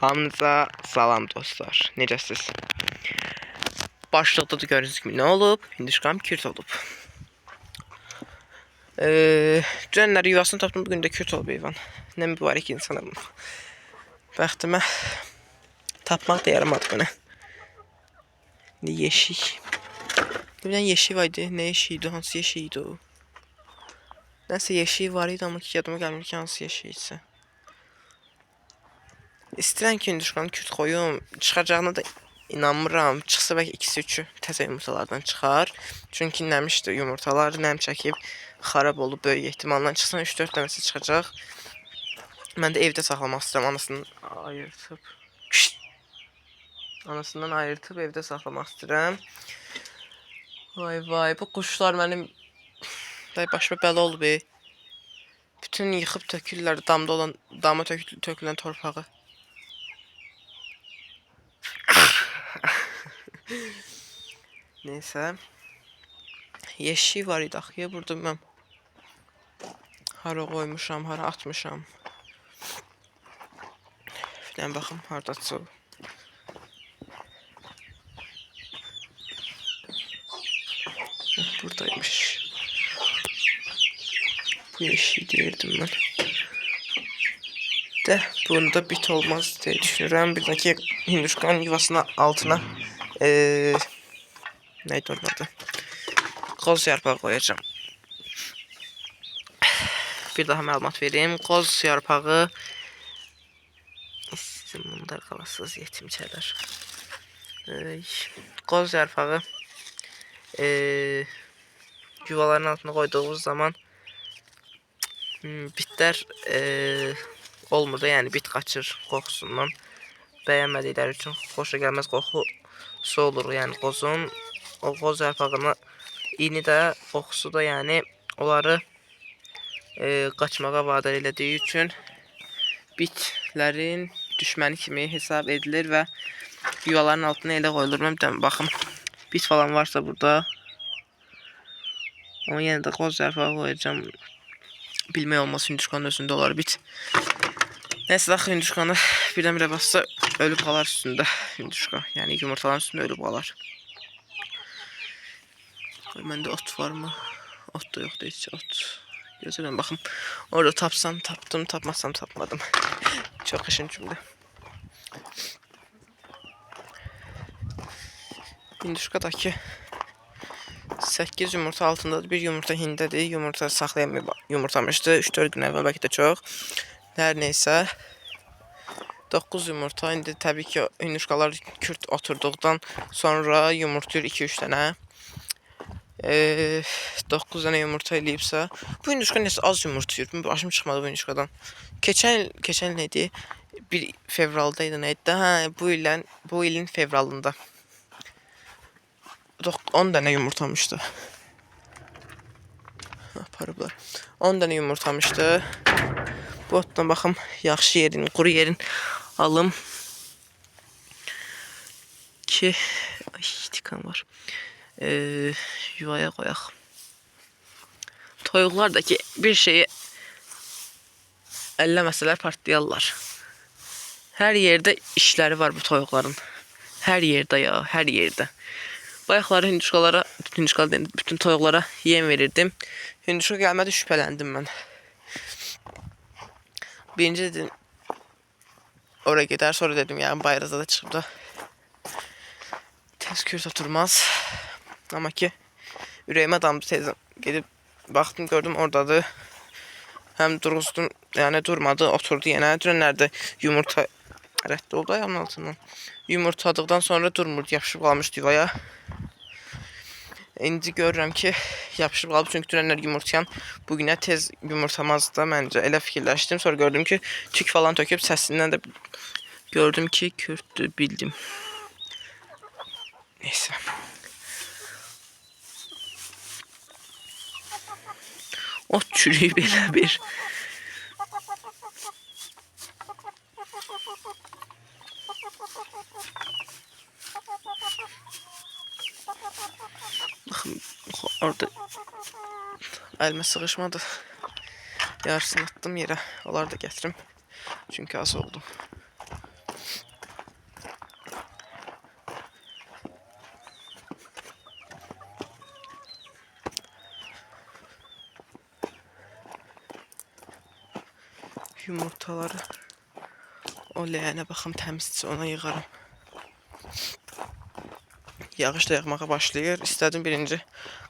Hamınıza salam dostlar. Necəsiz? Başlıqda da görürsünüz kimi nə olub? Hindişkam kürt olub. Dünənləri yuvasını tapdım, bugün də kürt olub heyvan. Nə mübarək insanım. Bəxtimə tapmaq da yaramadı mənə. Yeşik. Bir dənə yeşik var idi. Nə yeşik idi? Hansı yeşik idi o? Nəsə yeşik var idi, amma ki yadıma gəlmir ki hansı yeşik isə. İstəyirəm ki, hindişkanı kürt qoyum. Çıxacağına da inanmıram. Çıxsa bəlkə 2-3 təzə yumurtalardan çıxar. Çünki nəmişdir yumurtalar, nəm çəkib xarab olub, böyük ehtimalla çıxsan 3-4 dənəsi çıxacaq. Mən də evdə saxlamaq istəyirəm. Anasından ayırtıb evdə saxlamaq istəyirəm. Vay, bu quşlar mənim başıma bəla olub. Bütün yıxıb tökürlər dama tökülən torpağı. Neyse. Yeşik var idi axı. Burada mən hara qoymuşam, hara atmışam. Filan baxım hardasa. Buradaymış. Bu yeşiği deyirdim mən. De bunda bit olmaz diye düşünürəm. Bir daki hindişkanın yuvasına altına neydi onun adı? Qoz yarpağı koyacağım. Bir daha məlumat vereyim. Qoz yarpağı sizin bunda qalasız yetimçələr. Qoz yarpağı yuvaların altına koyduğumuz zaman bitlər olmur da, yəni bit qaçır qoxusundan. Bəyənmədikləri üçün xoşa gəlməz qoxusu olur, yəni qozun. O qoz yarpağını ini də, qoxusu da, yəni onları qaçmağa vadar elədiyi üçün bitlərin düşməni kimi hesab edilir və yuvaların altına elə qoyulur. Mən baxım, bit falan varsa burada. Ama yenə də qoz yarpağı qoyacağım. Bilmək olmaz, hindişkanın özündə olar bit. Neyse, daxı hindişkanı birdən-birə bassa ölüb qalar üstündə hindişka. Yəni yumurtaların üstündə ölüb qalar. Məndə ot var mı? Ot da yoxdur heç ot. Gözləyirəm baxım. Orada tapsam tapdım, tapmasam tapmadım. Çox düşüncümdə. Hindişkadakı 8 yumurta altındadır. Bir yumurta hindədir. Yumurta saxlayamayıb yumurtamışdı. 3-4 gün əvvəl, bəlkə də çox. Hər neysə. 9 yumurta. İndi təbii ki hindişkalar kürt oturduqdan sonra yumurtayır 2-3 dənə. 9 dənə yumurta eləyibsə. Bu hindişka nəsə az yumurtayır. Başım çıxmadı bu hindişkadan. Keçən neydi? 1 fevraldaydı neydi? Hə, bu ilin fevralında. 10 dənə yumurtamışdı. Aparıblar. 10 dənə yumurtamışdı. Bu otdan baxım, yaxşı yerin, quru yerin alım ki, ay tikan var. Yuvaya qoyaq. Toyuqlar da ki bir şeyi əlləməsələr partlayarlar. Hər yerdə işləri var bu toyuqların. Hər yerdə ya, hər yerdə. Bayaqları hindişkalara, bütün toyuqlara yem verirdim. Hindişka gəlmədi, şübhələndim mən. Birinci dedim oraya gedər, sonra dedim yəni Bayrazda da çıxıb da tez kürt oturmaz. Amma ki ürəyimə damdı, tez gedib baxdım, gördüm oradadır. Həm duruzdum, yəni durmadı, oturdu yenə. Dünənlərdə yumurta rədd oldu ayağımın altından. Yumurtladıqdan sonra durmurdu, yapışıb qalmışdı yuvaya. İndi görürəm ki yapışıb qalıb, çünki dünənlər yumurtayan bugünə tez yumurtamazdı da məncə. Elə fikirləşdim, sonra gördüm ki tük falan töküb, səsindən də gördüm ki kürtdür, bildim. Neyse. Ot çürüyüb elə bir. Baxın, orada əlimə sığışmadı. Yarısını attım yerə. Onları da gətirim. Çünki az oldu. yumurtaları o leğene baxım təmizcə ona yığarım. Yağış da yağmağa başlayır. İstədim birinci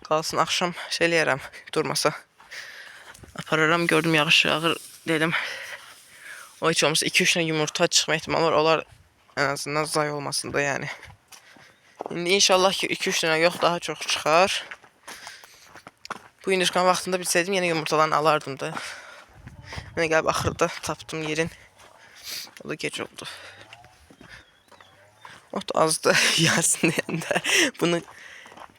qalsın axşam şey eləyərəm durmasa. Apararam gördüm yağış yağır dedim. O hiç olmazsa 2-3 tane yumurta çıxma ihtimali var. Onlar en azından zay olmasın da yani. İndi inşallah ki 2-3 tane yox daha çox çıxar. Bu yumurtanın vaxtında bilsəydim yine yumurtalarını alardım da. Mənə gəlib axırda tapdım yerin. O da gec oldu. O da az da yazsın deyəndə bunu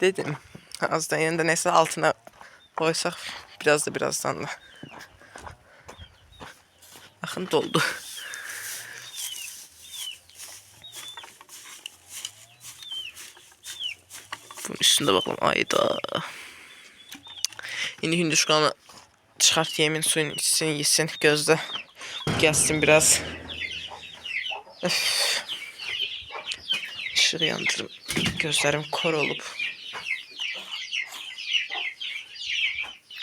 dedim. Az da deyəndə nəsə altına koysak biraz da birazdan da. Bakın doldu. Bunun üstünde bakalım. Ayda. Şimdi hinduşkanı çıkart yemin suyun içsin yesin gözde. Gelsin biraz. Öf. Işığı yandırım. Gözlerim kor olup.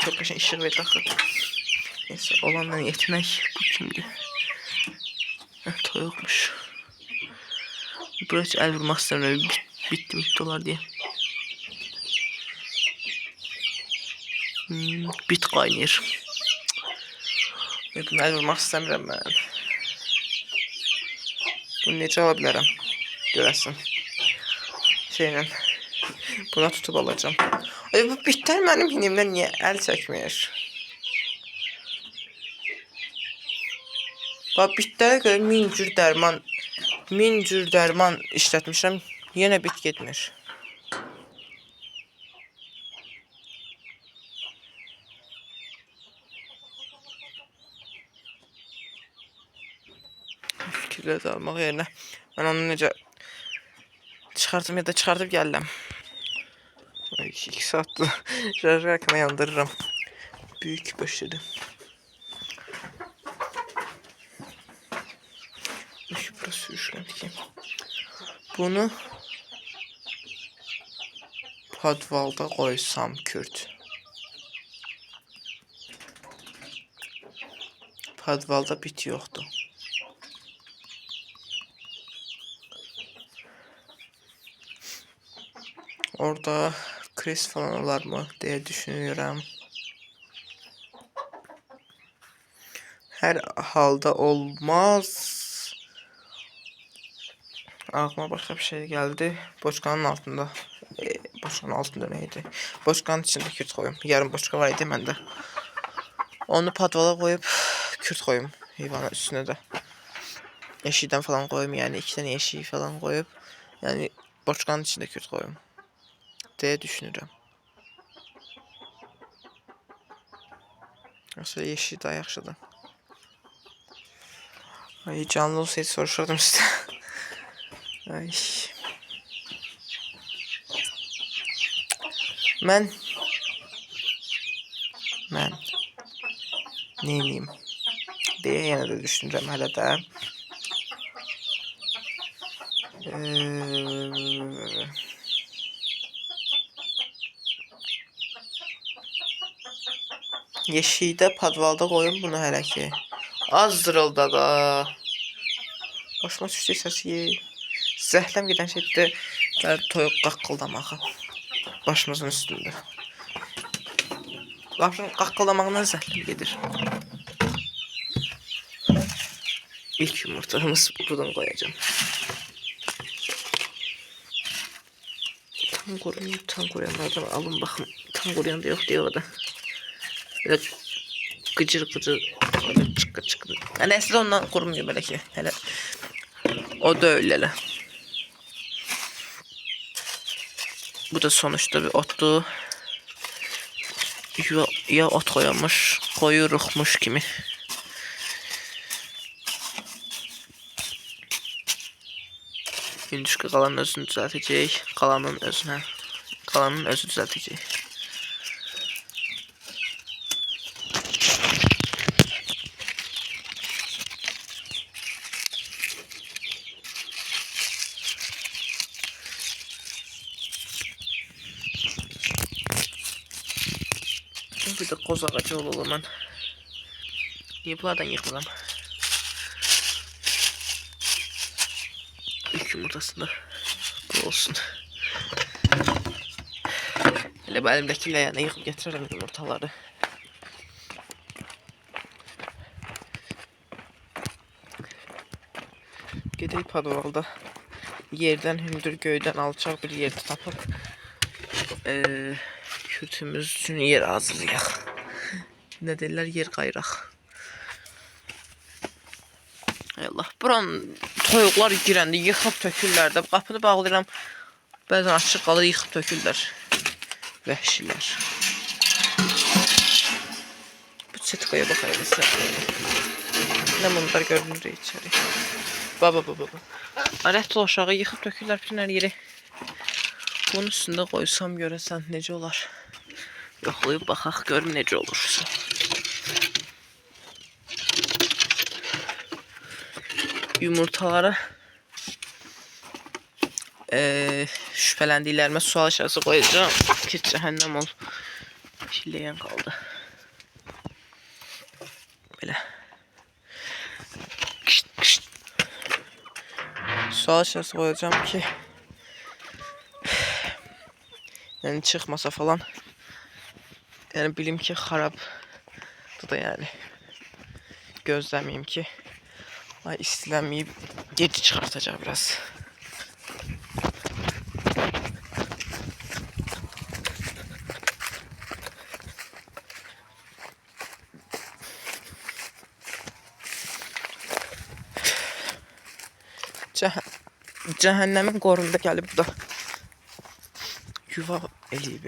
Çok kaşın ışık verdi axı. Neyse olanla yetmek. Bu kimdi? Toyuqmuş. Buraya hiç el vurmaq istəmirəm. Bitti olar diye. Bit qaynayır. Bunu el vurmaq istəmirəm mən. Bunu necə ala bilərəm? Görəsin. Şeylə. Buna tutub alacağım. Bu bitlər mənim hinimdən niyə əl çəkmir? Bax bitlərə görə min cür dərman işlətmişəm. Yenə bit getmir. Fikirlə almaq yerinə mən onu necə çıxartım ya da çıxartıp gəldim. 2 saatdir şarjı yandırırım. Büyük başladı. Burası sürüşləndi ki. Bunu podvalda qoysam kürt. Podvalda bit yoxdur. Orada kriz falan olar mı diye düşünüyorum. Her halda olmaz. Aklıma başka bir şey geldi. Boçkanın altında. Boçkanın altında neydi? Boçkanın içinde kürt koyum. Yarım boçka var idi məndə. Onu padvala koyup kürt koyum. Heyvanın üstüne de. Yeşilden falan koyum yani. 2 tane yeşil falan koyup. Yani boçkanın içinde kürt koyum. Diye düşünürüm. Aslında yeşil daha yaxşıdır. Ay canlı olsaydı soruşurdum size. Ay. Mən neyniyim deyə yenə də düşünürəm hələ də. Yeşikdə padvalda qoyum bunu hələ ki. Azdırıldı da. Başıma düşdü səsi. Zəhləm gedən şeydir. Toyuq qaqqıldamağı. Başımızın üstündə. Başın qaqqıldamağından zəhləm gedir. İlk yumurtamız buradan koyacağım. Tam koruyanlardan alın bakın. Tam koruyan da yok diyor o da. Böyle gıcır böyle çıkı. Yani aslında ondan korumuyor böyle ki. Hele. O da öyle. Bu da sonuçta bir ottu. Ya ot koyamış, koyurukmuş kimi. Hinduşka qalanın özünü düzəltəcək. Qalanın özü düzəltəcək. Bir de qoz ağacı olalım mən. Niyə bunlardan yıxıram? İlk yumurtasında bu olsun. Hele bu elimdeki leğene yıkıp getiririm yumurtaları. Gedək padvalda yerdən hündür göydən alçaq bir yerde tapıb kütümüz üçün yer hazırlayaq. Ne deyirlər, yer qayraq. Ay Allah, buranın toyuqlar girəndə yıxıb tökürlər də. Qapını bağlayıram, bəzən açıq qalır, yıxıb tökürlər. Vəhşilər. Bu çetkaya baxayım. Ne bunlar görünür içeri. Baba. Rəhd ol aşağı, yıxıb tökürlər bütün hər yeri. Bunun üstündə qoysam görəsən necə olar? Yoxlayıb baxaq, görüm necə olursa. Yumurtaları şüphələndiklərimə sual işarəsi qoyacağım ki, cəhənnəm ol. Şiləyen qaldı. Belə. Sual işarəsi qoyacağım ki, yəni çıxmasa falan, yəni bilim ki, xarabdır da, yəni gözləməyim ki, ay istilənməyib gec çıxartacaq biraz. Cəhənnəmin qorunda gəlib bu da yuva eləyib.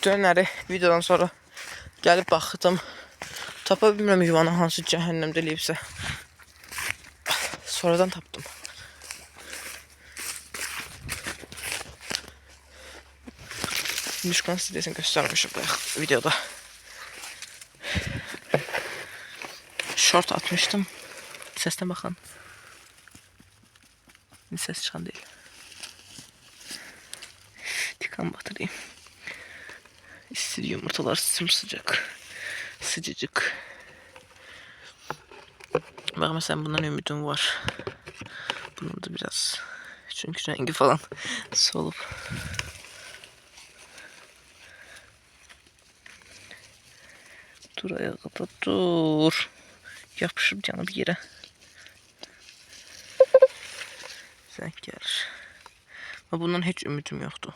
Dönəri videodan sonra gəlib baxdım. Tapa bilmirəm yuvanı hansı cəhənnəmdə eləyibsə. Sonradan tapdım. Müşkan sitesini göstermişim videoda. Short atmıştım. Sesine bakın. Ses çıkan değil. Tikan batırayım. İstir yumurtalar sımsıcak. Sıcacık. Bak mesela bundan ümidim var. Bunun da biraz. Çünkü rengi falan solup. Dur ayakta dur. Yapışıp canı bir yere. Sen gelir. Ama bundan hiç ümidim yoktu.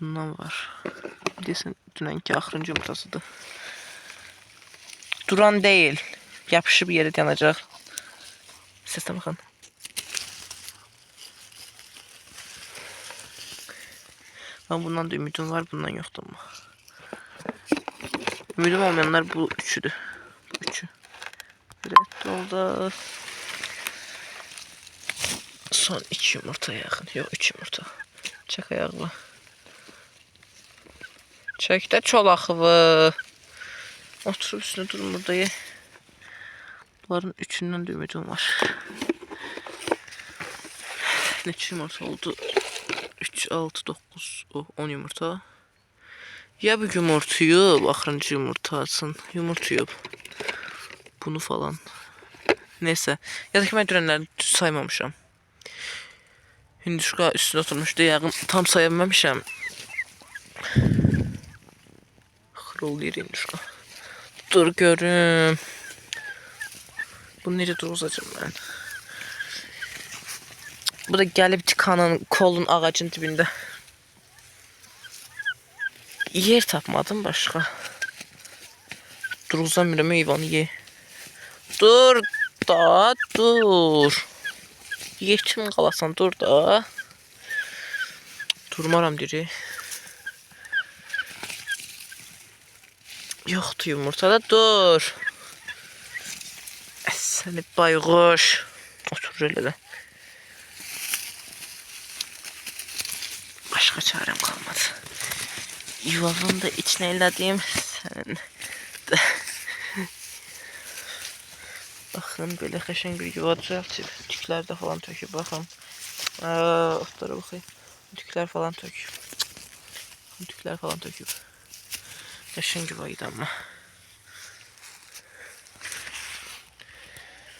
Bundan var. Desin dünenki ahırıncı yumurtasıdır. Duran değil. Yapışıp yere yanacak. Sesine bakın. Ben bundan da ümidim var. Bundan yoktu ama. Ümidim olmayanlar bu üçüdür. Üçü. Evet oldu. Son 2 yumurtaya yakın. Yok 3 yumurta. Çek ayakla. Çek de çolaklı. Oturup üstüne durun burada ye. Bunların üçünden de ümidim var. Neçə yumurta oldu? 3, 6, 9, 10 yumurta. Ya bu yumurtayıb, axırıncı yumurtasın. Yumurtayıb. Bunu falan. Neyse. Ya da ki mən dünənləri düz saymamışam. Hinduşka üstüne oturmuşdu. Yağın tam sayabilmemişəm. Xırıldayır hinduşka. Dur görüm. Bunu necə durulacağım mən? Bu da gəlib tikanın kolun ağacın dibində. Yer tapmadım başqa. Durulzamıram heyvanı ye. Dur da dur. Yetim qalasan dur da. Durmaram diri. Yoxdur yumurtada dur. Səni bayquş. Otur elə də. Başqa çarəm qalmadı. Yuvavın da içine elədim. Sən də. Baxın belə qəşəng bir yuva düzəltib. Tüklər də falan töküb baxın. Otlara baxayım. Tüklər falan töküb. Tüklər falan töküb. Yaşın yuvaydı ama.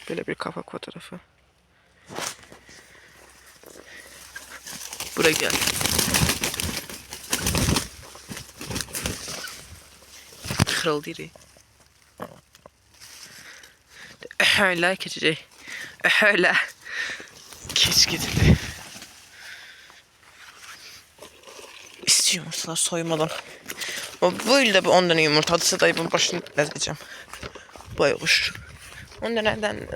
Böyle bir kapak fotoğrafı. Buraya gel. Kırıldı yeri. Öyle keçecek. Öyle. Keç gidildi. İstiyor yumurtalar soymadan. Böyle bir 10 tane yumurtalısı da bunun başını ezeceğim. Bayılır. 10 taneden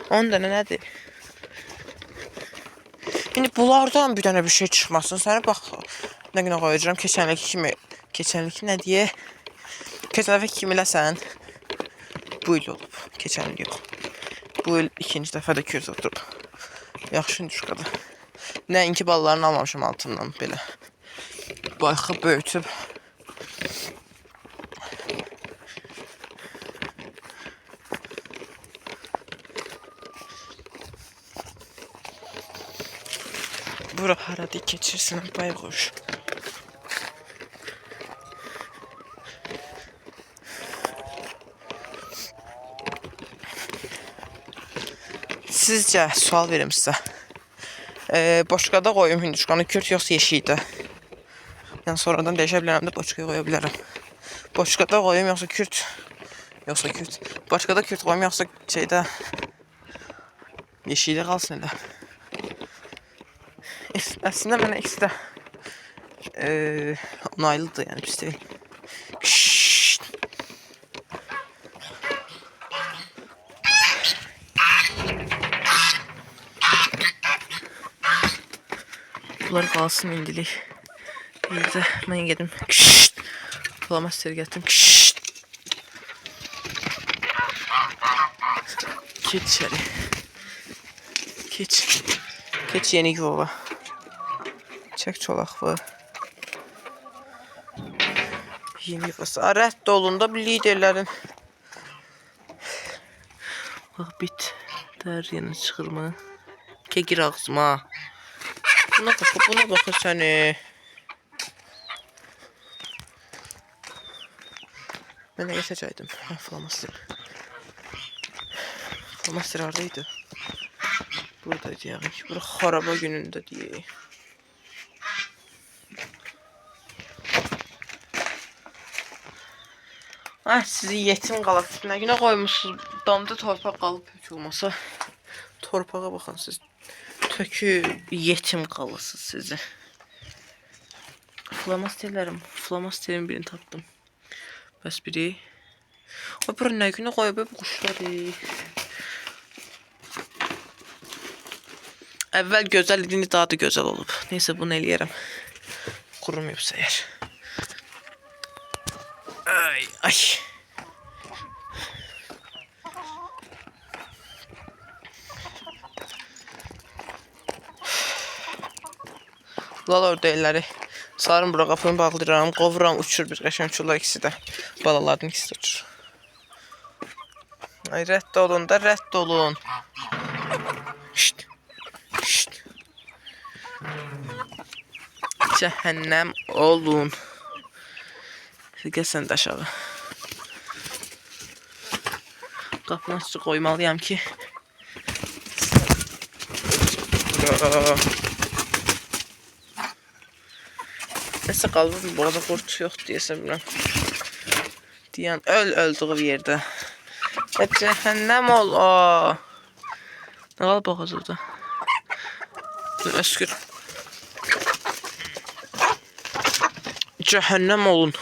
10 tane nədir? Şimdi bunlardan bir tane bir şey çıkmasın. Sənə bax nə günə qoyacağam. Keçənlik nə deyə? Keçən dəfə kimi eləsən? Bu il olub. Keçən il yox. Bu il ikinci dəfə də köz oturub. Yaxşı düşqadı. Nəinki ballarını almamışam altından belə. Bayxı böyütüb. Bura haradı keçirsin bayquş. Sizcə sual verim sizə. Boşqada qoyum hinduşkanı kürt yoxsa yeşikdə? Yəni sonradan dəyişə bilərəm də boşqaya qoya bilərəm. Boşqada qoyum yoxsa kürt? Yoxsa kürt. Boşqada kürt qoyum yoxsa şeydə yeşikdə qalsın elə. Əslində mənə ikisi də onaylıdır, yəni pis deyil. Bunlar qalsın indilik. Bir də mən gedim. Flamaster gətirdim. Keç içəri. Keç. Keç yeni yuvava. Çək çolaqlı. Yeni yuvası. Rədd olun da bir liderlərin. Bax bit. Dər yenə çıxır mı? Kegir ağzıma. Buna baxır səni. Mən nə geçəcəkdim? Flamaster. Flamaster haradaydı? Buradaydı yani. Bura xaraba günündə deyək. Sizi yetim qalaq. Nə günə qoymuşsunuz? Damda torpaq qalıb hök olmasa. Torpağa baxın siz. Tökü yetim qalırsınız sizi. Flamasterin birini tapdım. Bəs biri. Ay bura nə günə qoyub bu quşları. Əvvəl gözəl idi, indi daha da gözəl olub. Neysə bunu eləyərəm. Qurumayıbsa əgər. Ay. Lal ördəkləri. Sarım bura qapını bağlayıram, qovuram, uçur bir qəşəng uçurlar ikisi də. Balalardan ikisi də uçur. Ay rədd olun da, rədd olun. Şşt. Cəhənnəm olun. Gəl sən də aşağı. Qapını açıq qoymalıyam ki. Nəsə qalıb burada qurt yox deyəsə biləm. Deyən öldüğü yerdə. Cəhənnəm ol. Nə qalıb boğazıqda? Öskür. Cəhənnəm olun.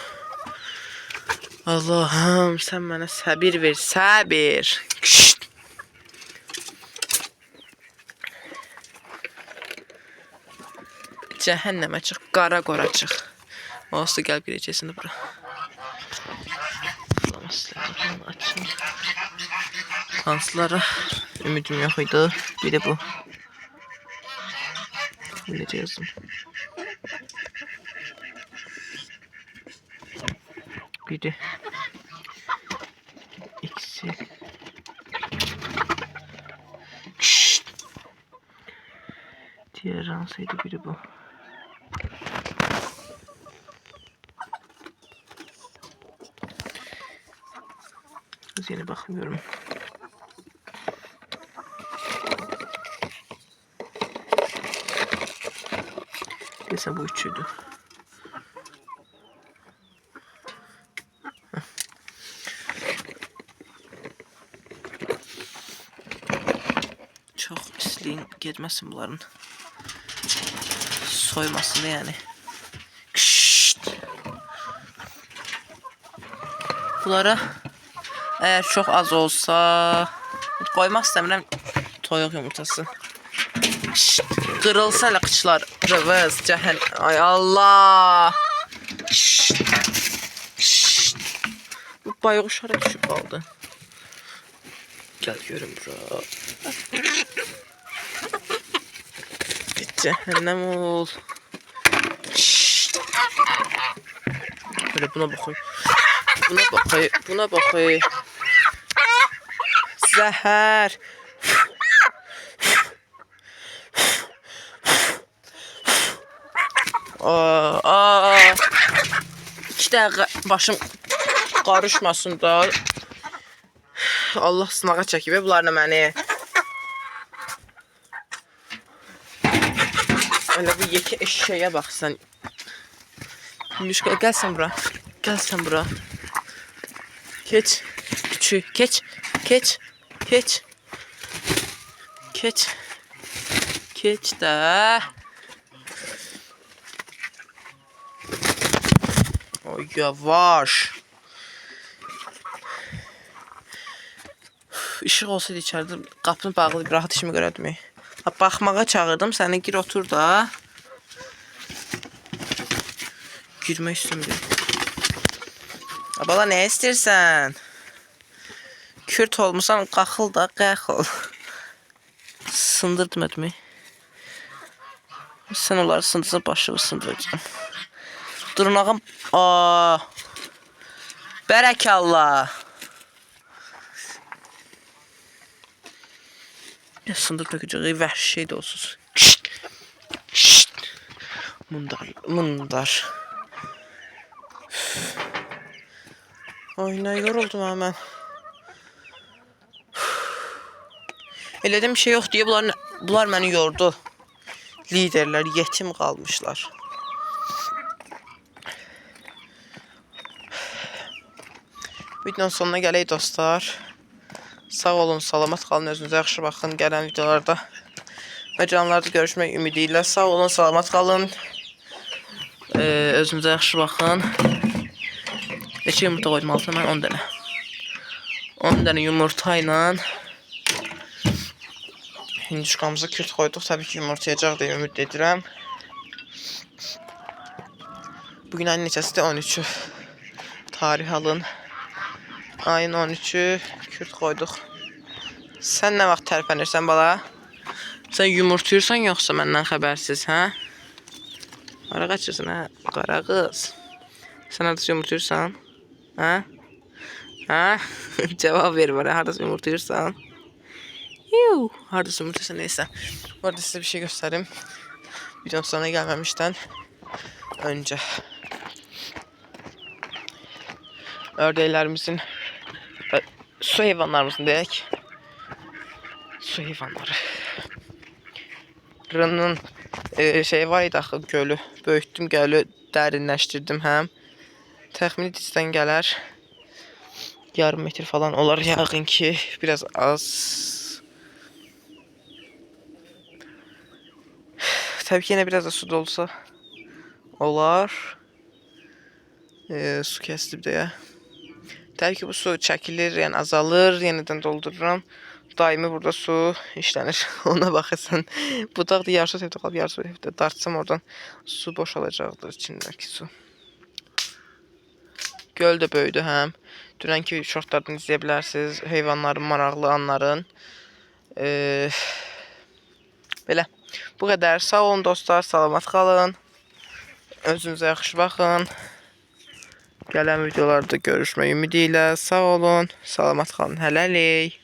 Allahım sən mənə səbir ver. Səbir. Cəhənnəmə çıx. Qara qora çıx. Olsa gəl biləcəksin də bura. Açın. Hansılara ümidim yox idi. Biri bu. Necə yazdım. Biri. İkisi. Diğer hansıydı biri bu. bakmışsınız, yeni bakmıyorum. Neyse bu üçüydü. Çok pisliğin getməsin bunların. Soymasın yani. Kışt. Bunlara eğer çok az olsa koymak istemiyorum toyuq yumurtası. Kışt. Kırılsa elə qıçlar. Rıvız, ay Allah. Kışt. Kışt. Bu bayquş hara düşüb qaldı. Gel görüm bura. Cehennem ol. Şşt. Böyle buna bakayım. Buna bakayım. Zəhər. İki dəqiqə başım qarışmasın da. Allah sınağa çəkib bunlarla məni. Öyle bu yeki eşeğe bak sen. Müşka gel sen bura. Gel sen bura. Geç. Küçük. Geç. Geç. Geç. Geç. Geç de. Oy yavaş. İşıq olsaydı içeride qapını bağlı bir rahat işimi görərdim. Baxmağa çağırdım, səni gir otur da. Girmək istəmirəm. Bala, nə istəyirsən? Kürt olmusan, qaxıl da, qaxıl. Sındırdım etmi. Sən onları sındırsan, başını sındıracağım. Dırnağım, bərəkallah. Ne sındır tökeceği vəhşi şey de olsun. Şşt. Şşt. Mundar. Ay ne yoruldum hemen. Elədim bir şey yok diye bunlar beni yordu. Liderler yetim kalmışlar. Videonun sonuna gələk dostlar. Sağ olun, salamat qalın, özünüzə yaxşı baxın. Gələn videolarda və canlarda görüşmək ümidi ilə. Sağ olun, salamat qalın. Özünüzə yaxşı baxın. Neçə yumurta qoydum altına mən? 10 dənə. 10 dənə yumurta ilə hindişkamızı kürt qoyduq. Təbii ki, yumurtayacaq deyə ümid edirəm. Bugün ayın neçəsidir? 13'ü. Tarih alın. Ayın 13'ü kürt koyduk. Sen ne vaxt tərpənirsən bala? Sen yumurtayırsan yoxsa məndən xəbərsiz, hə? Ara qaçırsan, hə? Qara qız. Sen hardasa yumurtayırsan? Hə? Hə? Cevab ver bana, hardasa yumurtayırsan? Yuh, hardasa yumurtayırsan, neyse. Bu arada size bir şey göstereyim. Videom sonuna gelmemişten önce. Ördeklerimizin su hayvanlarımızın deyək. Su hayvanları. Rının şey var idi axı, gölü. Böyütdüm gölü, dərinləşdirdim həm. Təxmini dizdən gələr. Yarım metr falan olar yəqin ki, biraz az. Təbii ki, yine biraz da su dolsa olar. Su kəsilib deyə. Təbii ki, bu su çəkilir, yəni azalır, yenidən doldururam. Daimi burada su işlənir. Ona baxırsan, budaq da yarısı evdə qalıb, yarısı evdə dartsam oradan su boşalacaqdır içindəki su. Göl də böyüdü həm. Dünənki şortlardan izləyə bilərsiniz. Heyvanların maraqlı anların. Belə. Bu qədər. Sağ olun dostlar, salamat qalın. Özünüzə yaxşı baxın. Gələn videolarda görüşmək ümidi ilə. Sağ olun, salamat qalın. Hələlik.